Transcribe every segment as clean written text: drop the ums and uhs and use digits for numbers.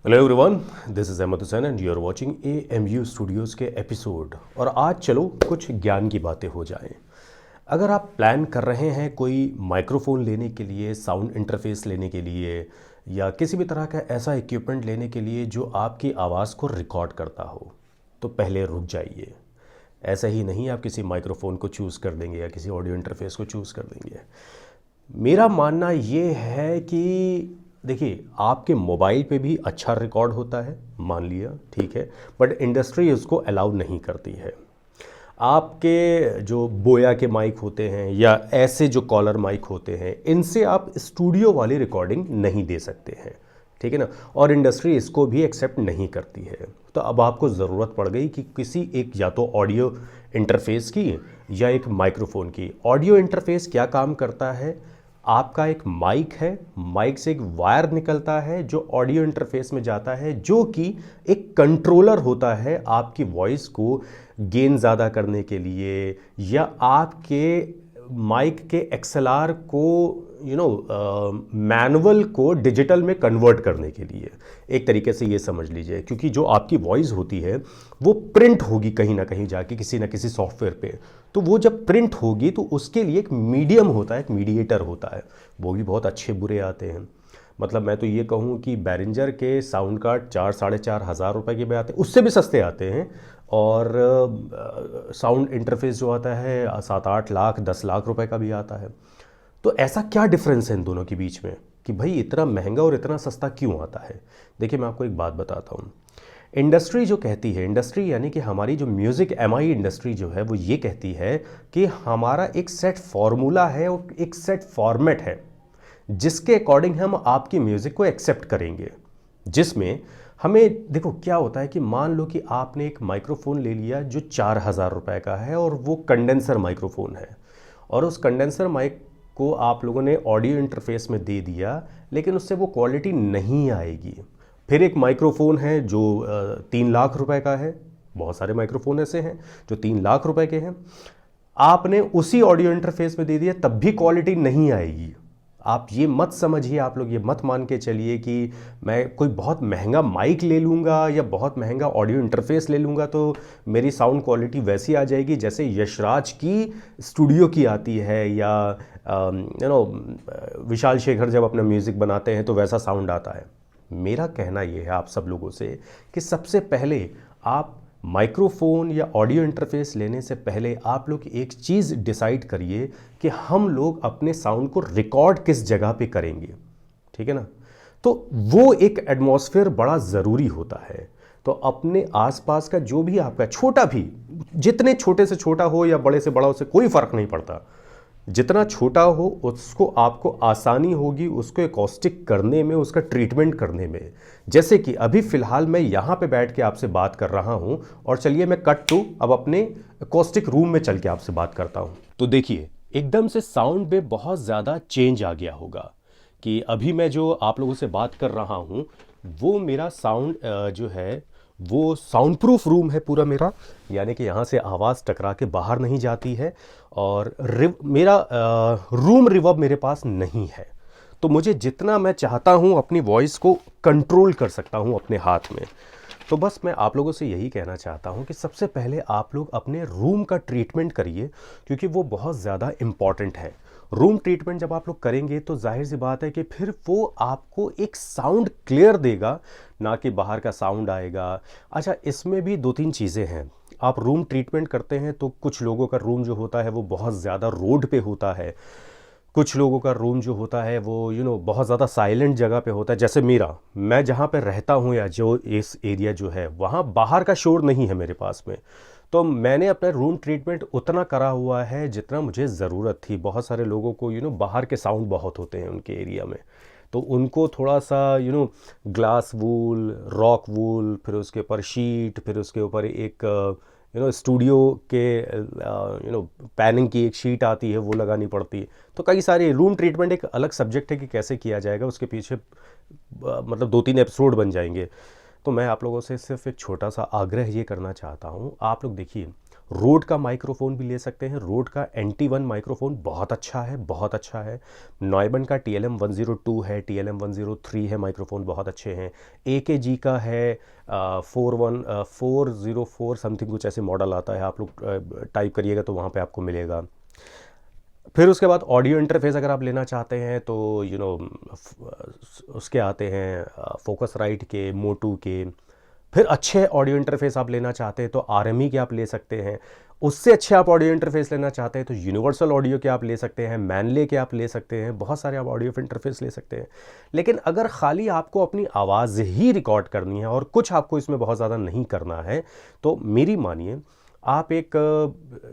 Hello everyone, this is Ahmad Hussain and you are watching AMU studios के एपिसोड। और आज चलो कुछ ज्ञान की बातें हो जाएं। अगर आप प्लान कर रहे हैं कोई माइक्रोफोन लेने के लिए, साउंड इंटरफेस लेने के लिए, या किसी भी तरह का ऐसा इक्विपमेंट लेने के लिए जो आपकी आवाज़ को रिकॉर्ड करता हो, तो पहले रुक जाइए। ऐसा ही नहीं आप किसी माइक्रोफोन को चूज़ कर देंगे या किसी ऑडियो इंटरफेस को चूज़ कर देंगे। मेरा मानना ये है कि देखिए, आपके मोबाइल पे भी अच्छा रिकॉर्ड होता है, मान लिया, ठीक है, बट इंडस्ट्री उसको अलाउ नहीं करती है। आपके जो बोया के माइक होते हैं या ऐसे जो कॉलर माइक होते हैं, इनसे आप स्टूडियो वाली रिकॉर्डिंग नहीं दे सकते हैं, ठीक है ना। और इंडस्ट्री इसको भी एक्सेप्ट नहीं करती है। तो अब आपको ज़रूरत पड़ गई कि किसी एक या तो ऑडियो इंटरफेस की या एक माइक्रोफोन की। ऑडियो इंटरफेस क्या काम करता है? आपका एक माइक है, माइक से एक वायर निकलता है जो ऑडियो इंटरफेस में जाता है, जो कि एक कंट्रोलर होता है आपकी वॉइस को गेन ज़्यादा करने के लिए, या आपके माइक के XLR को मैनुअल को डिजिटल में कन्वर्ट करने के लिए। एक तरीके से ये समझ लीजिए, क्योंकि जो आपकी वॉइस होती है वो प्रिंट होगी कहीं ना कहीं जाके किसी ना किसी सॉफ्टवेयर पे। तो वो जब प्रिंट होगी तो उसके लिए एक मीडियम होता है, एक मीडिएटर होता है। वो भी बहुत अच्छे बुरे आते हैं। मतलब मैं तो ये कहूँ कि बैरिंजर के साउंड कार्ड 4-4.5 हज़ार रुपए के भी आते हैं, उससे भी सस्ते आते हैं। और साउंड इंटरफेस जो आता है 7-8 लाख 10 लाख रुपए का भी आता है। तो ऐसा क्या डिफरेंस है इन दोनों के बीच में कि भाई इतना महंगा और इतना सस्ता क्यों आता है? देखिए, मैं आपको एक बात बताता हूँ। इंडस्ट्री जो कहती है, इंडस्ट्री यानी कि हमारी जो म्यूज़िक MI इंडस्ट्री जो है, वो ये कहती है कि हमारा एक सेट फार्मूला है और एक सेट फॉर्मेट है जिसके अकॉर्डिंग हम आपकी म्यूज़िक को एक्सेप्ट करेंगे। जिसमें हमें, देखो क्या होता है कि मान लो कि आपने एक माइक्रोफोन ले लिया जो 4 हज़ार रुपए का है और वो कंडेंसर माइक्रोफोन है, और उस कंडेंसर माइक को आप लोगों ने ऑडियो इंटरफेस में दे दिया, लेकिन उससे वो क्वालिटी नहीं आएगी। फिर एक माइक्रोफोन है जो 3 लाख रुपए का है। बहुत सारे माइक्रोफोन ऐसे हैं जो 3 लाख रुपए के हैं, आपने उसी ऑडियो इंटरफेस में दे दिया, तब भी क्वालिटी नहीं आएगी। आप ये मत समझिए, आप लोग ये मत मान के चलिए कि मैं कोई बहुत महंगा माइक ले लूँगा या बहुत महंगा ऑडियो इंटरफेस ले लूँगा तो मेरी साउंड क्वालिटी वैसी आ जाएगी जैसे यशराज की स्टूडियो की आती है, या विशाल शेखर जब अपना म्यूज़िक बनाते हैं तो वैसा साउंड आता है। मेरा कहना ये है आप सब लोगों से कि सबसे पहले आप माइक्रोफोन या ऑडियो इंटरफेस लेने से पहले आप लोग एक चीज़ डिसाइड करिए कि हम लोग अपने साउंड को रिकॉर्ड किस जगह पे करेंगे, ठीक है ना। तो वो एक एटमॉस्फेयर बड़ा ज़रूरी होता है। तो अपने आसपास का जो भी आपका छोटा भी, जितने छोटे से छोटा हो या बड़े से बड़ा, उससे कोई फ़र्क नहीं पड़ता, जितना छोटा हो उसको आपको आसानी होगी उसको एकॉस्टिक करने में, उसका ट्रीटमेंट करने में। जैसे कि अभी फ़िलहाल मैं यहाँ पे बैठ के आपसे बात कर रहा हूँ, और चलिए मैं कट टू अब अपने एकॉस्टिक रूम में चल के आपसे बात करता हूँ। तो देखिए, एकदम से साउंड में बहुत ज़्यादा चेंज आ गया होगा कि अभी मैं जो आप लोगों से बात कर रहा हूँ वो मेरा साउंड जो है वो साउंड प्रूफ रूम है पूरा मेरा, यानी कि यहाँ से आवाज़ टकरा के बाहर नहीं जाती है, और मेरा रूम रिवर्ब मेरे पास नहीं है। तो मुझे जितना मैं चाहता हूँ अपनी वॉइस को कंट्रोल कर सकता हूँ अपने हाथ में। तो बस मैं आप लोगों से यही कहना चाहता हूँ कि सबसे पहले आप लोग अपने रूम का ट्रीटमेंट करिए, क्योंकि वो बहुत ज़्यादा इम्पॉर्टेंट है। रूम ट्रीटमेंट जब आप लोग करेंगे तो जाहिर सी बात है कि फिर वो आपको एक साउंड क्लियर देगा, ना कि बाहर का साउंड आएगा। अच्छा, इसमें भी 2-3 चीज़ें हैं। आप रूम ट्रीटमेंट करते हैं तो कुछ लोगों का रूम जो होता है वो बहुत ज़्यादा रोड पे होता है, कुछ लोगों का रूम जो होता है वो बहुत ज़्यादा साइलेंट जगह पे होता है। जैसे मैं जहाँ पे रहता हूँ या जो इस एरिया जो है, वहाँ बाहर का शोर नहीं है मेरे पास में। तो मैंने अपना रूम ट्रीटमेंट उतना करा हुआ है जितना मुझे ज़रूरत थी। बहुत सारे लोगों को बाहर के साउंड बहुत होते हैं उनके एरिया में, तो उनको थोड़ा सा ग्लास वूल, रॉक वूल, फिर उसके ऊपर शीट, फिर उसके ऊपर एक स्टूडियो के पैनिंग की एक शीट आती है वो लगानी पड़ती है। तो कई सारे रूम ट्रीटमेंट एक अलग सब्जेक्ट है कि कैसे किया जाएगा, उसके पीछे मतलब 2-3 एपिसोड बन जाएंगे। तो मैं आप लोगों से सिर्फ एक छोटा सा आग्रह ये करना चाहता हूँ, आप लोग देखिए, रोड का माइक्रोफोन भी ले सकते हैं। रोड का NT1 माइक्रोफोन बहुत अच्छा है, बहुत अच्छा है। नॉयबन का TLM 102 है, TLM 103 है, माइक्रोफोन बहुत अच्छे हैं। AKG का है 404 समथिंग कुछ ऐसे मॉडल आता है, आप लोग टाइप करिएगा तो वहाँ पे आपको मिलेगा। फिर उसके बाद ऑडियो इंटरफेस अगर आप लेना चाहते हैं तो उसके आते हैं फोकस राइट के, मोटू के। फिर अच्छे ऑडियो इंटरफेस आप लेना चाहते हैं तो RME के आप ले सकते हैं। उससे अच्छे आप ऑडियो इंटरफेस लेना चाहते हैं तो यूनिवर्सल ऑडियो के आप ले सकते हैं, मैनले के आप ले सकते हैं, बहुत सारे आप ऑडियो इंटरफेस ले सकते हैं। लेकिन अगर खाली आपको अपनी आवाज़ ही रिकॉर्ड करनी है और कुछ आपको इसमें बहुत ज़्यादा नहीं करना है, तो मेरी मानिए आप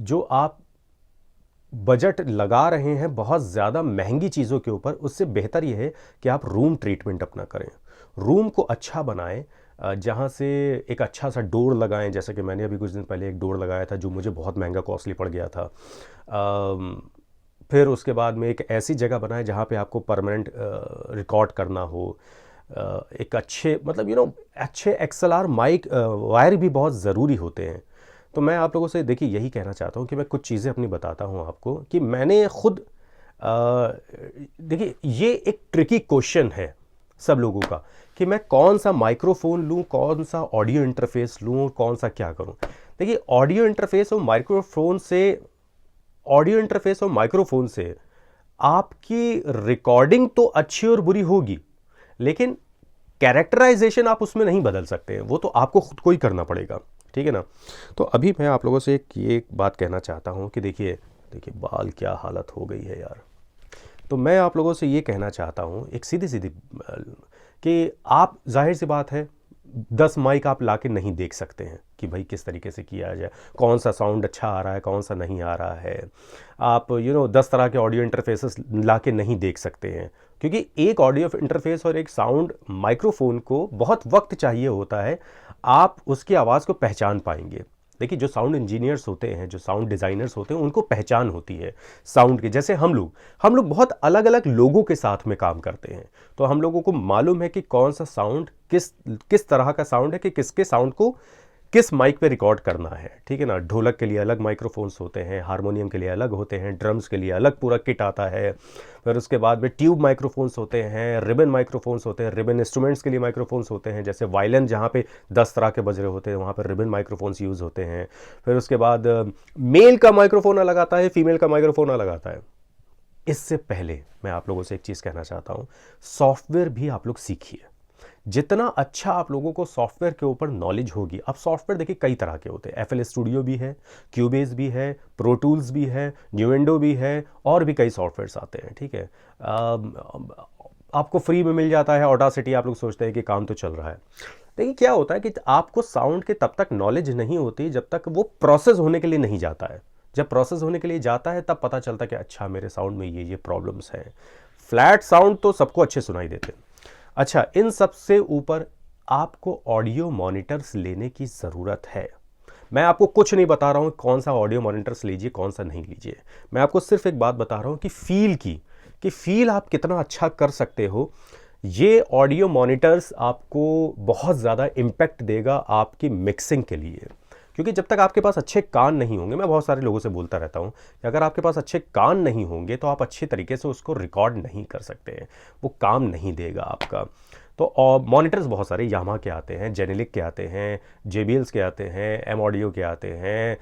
जो आप बजट लगा रहे हैं बहुत ज़्यादा महंगी चीज़ों के ऊपर, उससे बेहतर यह है कि आप रूम ट्रीटमेंट अपना करें। रूम को अच्छा बनाएं, जहाँ से एक अच्छा सा डोर लगाएं, जैसे कि मैंने अभी कुछ दिन पहले एक डोर लगाया था जो मुझे बहुत महंगा कॉस्टली पड़ गया था। फिर उसके बाद में एक ऐसी जगह बनाएं जहाँ पे आपको परमानेंट रिकॉर्ड करना हो। एक अच्छे मतलब अच्छे XLR माइक वायर भी बहुत ज़रूरी होते हैं। तो मैं आप लोगों से देखिए यही कहना चाहता हूँ कि मैं कुछ चीज़ें अपनी बताता हूँ आपको कि मैंने खुद देखिए ये एक ट्रिकी क्वेश्चन है सब लोगों का कि मैं कौन सा माइक्रोफोन लूँ, कौन सा ऑडियो इंटरफेस लूँ, कौन सा क्या करूँ। देखिए ऑडियो इंटरफेस और माइक्रोफोन से आपकी रिकॉर्डिंग तो अच्छी और बुरी होगी, लेकिन कैरेक्टराइजेशन आप उसमें नहीं बदल सकते हैं, वो तो आपको खुद को ही करना पड़ेगा, ठीक है ना। तो अभी मैं आप लोगों से एक बात कहना चाहता हूँ कि देखिए बाल क्या हालत हो गई है यार। तो मैं आप लोगों से ये कहना चाहता हूँ एक सीधी कि आप जाहिर सी बात है 10 माइक आप लाके नहीं देख सकते हैं कि भाई किस तरीके से किया जाए, कौन सा साउंड अच्छा आ रहा है, कौन सा नहीं आ रहा है। आप 10 तरह के ऑडियो इंटरफेसेस लाके नहीं देख सकते हैं, क्योंकि एक ऑडियो इंटरफेस और एक साउंड माइक्रोफोन को बहुत वक्त चाहिए होता है आप उसकी आवाज़ को पहचान पाएंगे। देखिए जो साउंड इंजीनियर्स होते हैं, जो साउंड डिज़ाइनर्स होते हैं, उनको पहचान होती है साउंड की। जैसे हम लोग बहुत अलग अलग लोगों के साथ में काम करते हैं, तो हम लोगों को मालूम है कि कौन सा साउंड किस तरह का साउंड है, कि किसके साउंड को किस माइक पे रिकॉर्ड करना है, ठीक है ना। ढोलक के लिए अलग माइक्रोफोन्स होते हैं, हारमोनियम के लिए अलग होते हैं, ड्रम्स के लिए अलग पूरा किट आता है। फिर उसके बाद में ट्यूब माइक्रोफोन्स होते हैं, रिबन माइक्रोफोन्स होते हैं, रिबन इंस्ट्रूमेंट्स के लिए माइक्रोफोन्स होते हैं। जैसे वायलिन जहाँ पे 10 तरह के बजरे होते हैं वहाँ पर रिबन माइक्रोफोन्स यूज़ होते हैं। फिर उसके बाद मेल का माइक्रोफोन अलग आता है, फीमेल का माइक्रोफोन अलग आता है। इससे पहले मैं आप लोगों से एक चीज़ कहना चाहता हूँ, सॉफ्टवेयर भी आप लोग सीखिए। जितना अच्छा आप लोगों को सॉफ्टवेयर के ऊपर नॉलेज होगी, अब सॉफ्टवेयर देखिए कई तरह के होते हैं, FL स्टूडियो भी है, क्यूबेस भी है, प्रो टूल्स भी है, न्यूएंडो भी है, और भी कई सॉफ्टवेयर्स आते हैं, ठीक है। आपको फ्री में मिल जाता है ऑडासिटी, आप लोग सोचते हैं कि काम तो चल रहा है। देखिए क्या होता है कि आपको साउंड के तब तक नॉलेज नहीं होती जब तक वो प्रोसेस होने के लिए नहीं जाता है। जब प्रोसेस होने के लिए जाता है तब पता चलता है कि अच्छा मेरे साउंड में ये प्रॉब्लम्स हैं। फ्लैट साउंड तो सबको अच्छे सुनाई देते हैं। अच्छा, इन सब से ऊपर आपको ऑडियो मॉनिटर्स लेने की ज़रूरत है। मैं आपको कुछ नहीं बता रहा हूँ कौन सा ऑडियो मॉनिटर्स लीजिए, कौन सा नहीं लीजिए। मैं आपको सिर्फ एक बात बता रहा हूँ कि फील आप कितना अच्छा कर सकते हो। ये ऑडियो मॉनिटर्स आपको बहुत ज़्यादा इम्पैक्ट देगा आपकी मिक्सिंग के लिए, क्योंकि जब तक आपके पास अच्छे कान नहीं होंगे, मैं बहुत सारे लोगों से बोलता रहता हूँ कि अगर आपके पास अच्छे कान नहीं होंगे तो आप अच्छे तरीके से उसको रिकॉर्ड नहीं कर सकते हैं, वो काम नहीं देगा आपका। तो मॉनिटर्स बहुत सारे यामाहा के आते हैं, जेनेलिक के आते हैं, JBLs के आते हैं, M ऑडियो के आते हैं,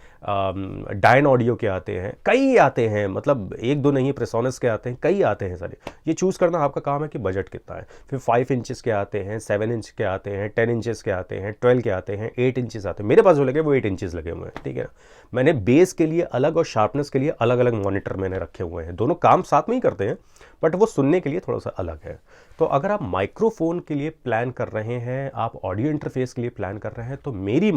डायन ऑडियो के आते हैं, कई आते हैं, मतलब एक दो नहीं, प्रेसोनस के आते हैं, कई आते हैं सारे। ये चूज़ करना आपका काम है कि बजट कितना है। फिर 5 इंचेस के आते हैं, 7 इंच के आते हैं, 10 इंचेस के आते हैं, 12 के आते हैं, 8 इंचेस आते हैं। मेरे पास जो लगे वो 8 इंचेस लगे हुए हैं, ठीक है ना। मैंने बेस के लिए अलग और शार्पनेस के लिए अलग अलग मॉनिटर मैंने रखे हुए हैं। दोनों काम साथ में ही करते हैं, बट वो सुनने के लिए थोड़ा सा अलग है। तो अगर आप माइक्रोफोन के लिए प्लान कर रहे हैं, आप ऑडियो इंटरफेस के लिए प्लान कर रहे हैं, तो मेरी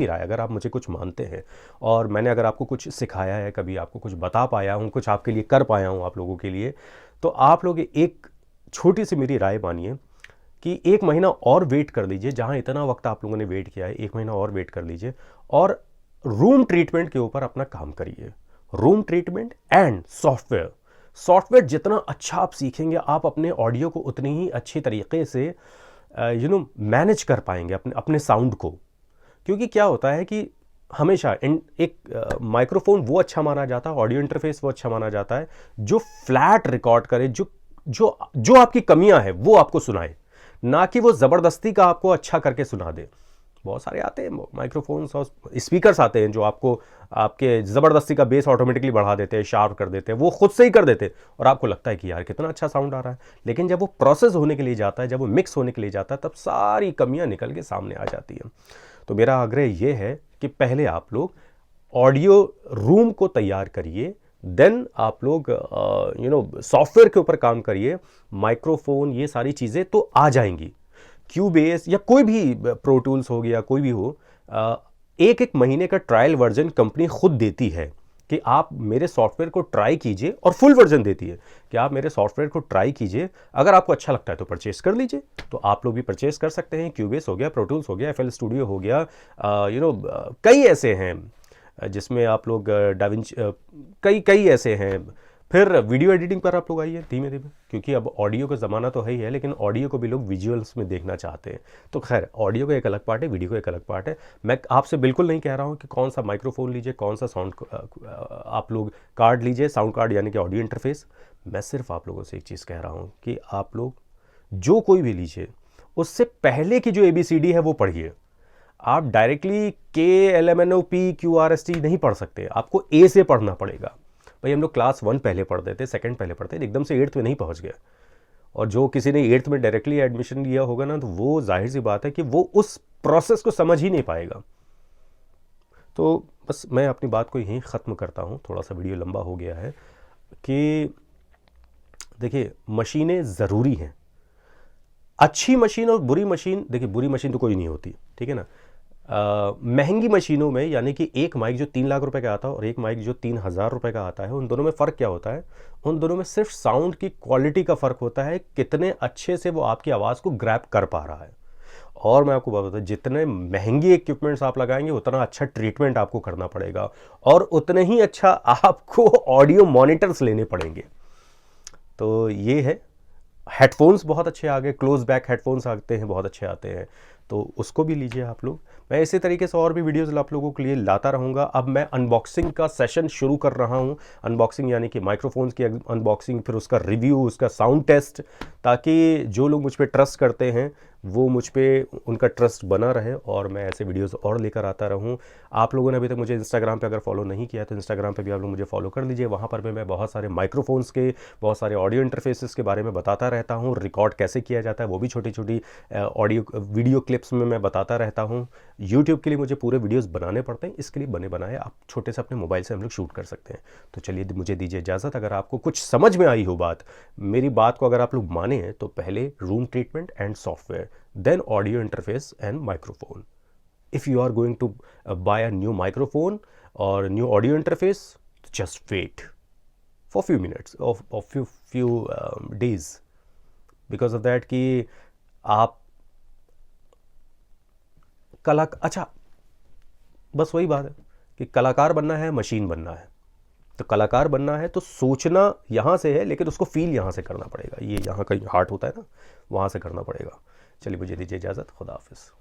राय, अगर आप मुझे कुछ मानते हैं और मैंने अगर आपको कुछ सिखाया है, कभी आपको कुछ बता पाया हूँ, कुछ आपके लिए कर पाया हूँ आप लोगों के लिए, तो आप लोग एक छोटी सी मेरी राय मानिए कि 1 महीना और वेट कर लीजिए। जहाँ इतना वक्त आप लोगों ने वेट किया है, 1 महीना और वेट कर लीजिए और रूम ट्रीटमेंट के ऊपर अपना काम करिए। रूम ट्रीटमेंट एंड सॉफ्टवेयर जितना अच्छा आप सीखेंगे, आप अपने ऑडियो को उतनी ही अच्छी तरीके से मैनेज कर पाएंगे अपने साउंड को। क्योंकि क्या होता है कि हमेशा एक माइक्रोफोन वो अच्छा माना जाता है, ऑडियो इंटरफेस वो अच्छा माना जाता है जो फ्लैट रिकॉर्ड करे, जो जो जो आपकी कमियां हैं वो आपको सुनाए, ना कि वो ज़बरदस्ती का आपको अच्छा करके सुना दे। बहुत सारे आते हैं माइक्रोफोन्स और स्पीकर्स आते हैं जो आपको आपके ज़बरदस्ती का बेस ऑटोमेटिकली बढ़ा देते हैं, शार्प कर देते हैं, वो खुद से ही कर देते हैं और आपको लगता है कि यार कितना अच्छा साउंड आ रहा है। लेकिन जब वो प्रोसेस होने के लिए जाता है, जब वो मिक्स होने के लिए जाता है, तब सारी कमियां निकल के सामने आ जाती हैं। तो मेरा आग्रह ये है कि पहले आप लोग ऑडियो रूम को तैयार करिए, देन आप लोग सॉफ्टवेयर के ऊपर काम करिए। माइक्रोफोन ये सारी चीज़ें तो आ जाएंगी, क्यूबेस या कोई भी प्रो टूल्स हो गया, कोई भी हो, एक एक महीने का ट्रायल वर्जन कंपनी खुद देती है कि आप मेरे सॉफ्टवेयर को ट्राई कीजिए, और फुल वर्जन देती है कि आप मेरे सॉफ्टवेयर को ट्राई कीजिए, अगर आपको अच्छा लगता है तो परचेस कर लीजिए। तो आप लोग भी परचेस कर सकते हैं। क्यूबेस हो गया, प्रो टूल्स हो गया, एफएल स्टूडियो हो गया, कई ऐसे हैं जिसमें आप लोग डाविंची, कई कई ऐसे हैं। फिर वीडियो एडिटिंग पर आप लोग आइए धीमे धीमे, क्योंकि अब ऑडियो का ज़माना तो है ही है, लेकिन ऑडियो को भी लोग विजुअल्स में देखना चाहते हैं। तो खैर, ऑडियो का एक अलग पार्ट है, वीडियो का एक अलग पार्ट है। मैं आपसे बिल्कुल नहीं कह रहा हूँ कि कौन सा माइक्रोफोन लीजिए, कौन सा साउंड आप लोग कार्ड लीजिए, साउंड कार्ड यानी कि ऑडियो इंटरफेस। मैं सिर्फ आप लोगों से एक चीज़ कह रहा हूँ कि आप लोग जो कोई भी लीजिए, उससे पहले की जो ABCD है वो पढ़िए। आप डायरेक्टली KLMNOP QRST नहीं पढ़ सकते, आपको A से पढ़ना पड़ेगा। भाई हम लोग क्लास 1 पहले पढ़ते थे, सेकंड पहले पढ़ते थे, एकदम से 8th में नहीं पहुंच गए। और जो किसी ने 8th में डायरेक्टली एडमिशन लिया होगा ना, तो वो जाहिर सी बात है कि वो उस प्रोसेस को समझ ही नहीं पाएगा। तो बस मैं अपनी बात को यहीं ख़त्म करता हूँ, थोड़ा सा वीडियो लंबा हो गया है। कि देखिए, मशीनें ज़रूरी हैं। अच्छी मशीन और बुरी मशीन, देखिए बुरी मशीन तो कोई नहीं होती, ठीक है ना। महंगी मशीनों में, यानी कि एक माइक जो 3 लाख रुपए का आता है और एक माइक जो 3,000 रुपए का आता है, उन दोनों में फ़र्क क्या होता है? उन दोनों में सिर्फ साउंड की क्वालिटी का फ़र्क होता है, कितने अच्छे से वो आपकी आवाज़ को ग्रैब कर पा रहा है। और मैं आपको बात बताऊँ, जितने महंगी इक्विपमेंट्स आप लगाएंगे उतना अच्छा ट्रीटमेंट आपको करना पड़ेगा, और उतने ही अच्छा आपको ऑडियो मॉनिटर्स लेने पड़ेंगे। तो ये है। हेडफोन्स बहुत अच्छे आ गए, क्लोज बैक हेडफोन्स आते हैं, बहुत अच्छे आते हैं, तो उसको भी लीजिए आप लोग। मैं इसी तरीके से और भी वीडियोस आप लोगों के लिए लाता रहूँगा। अब मैं अनबॉक्सिंग का सेशन शुरू कर रहा हूँ। अनबॉक्सिंग यानी कि माइक्रोफोन्स की अनबॉक्सिंग, फिर उसका रिव्यू, उसका साउंड टेस्ट, ताकि जो लोग मुझ पर ट्रस्ट करते हैं वो मुझ पर उनका ट्रस्ट बना रहे और मैं ऐसे वीडियोस और लेकर आता रहूँ। आप लोगों ने अभी तक मुझे इंस्टाग्राम पे अगर फॉलो नहीं किया तो इंस्टाग्राम पे भी आप लोग मुझे फॉलो कर लीजिए। वहाँ पर भी मैं बहुत सारे माइक्रोफोन्स के, बहुत सारे ऑडियो इंटरफेसेस के बारे में बताता रहता हूँ। रिकॉर्ड कैसे किया जाता है वो भी छोटी छोटी ऑडियो वीडियो क्लिप्स में मैं बताता रहता हूँ। यूट्यूब के लिए मुझे पूरे वीडियोज़ बनाने पड़ते हैं, इसके लिए बने बनाए आप छोटे से अपने मोबाइल से हम लोग शूट कर सकते हैं। तो चलिए, मुझे दीजिए इजाज़त। अगर आपको कुछ समझ में आई हो बात, मेरी बात को अगर आप लोग माने हैं, तो पहले room treatment and software, then audio interface and microphone. If you are going to buy a new microphone or new audio interface, just wait for few minutes or few days, because of that कि आप अच्छा, बस वही बात है कि कलाकार बनना है, मशीन बनना है। तो कलाकार बनना है तो सोचना यहाँ से है, लेकिन उसको फील यहाँ से करना पड़ेगा। ये यहाँ का हार्ट होता है ना, वहाँ से करना पड़ेगा। चलिए, मुझे दीजिए इजाज़त। खुदा हाफिज़।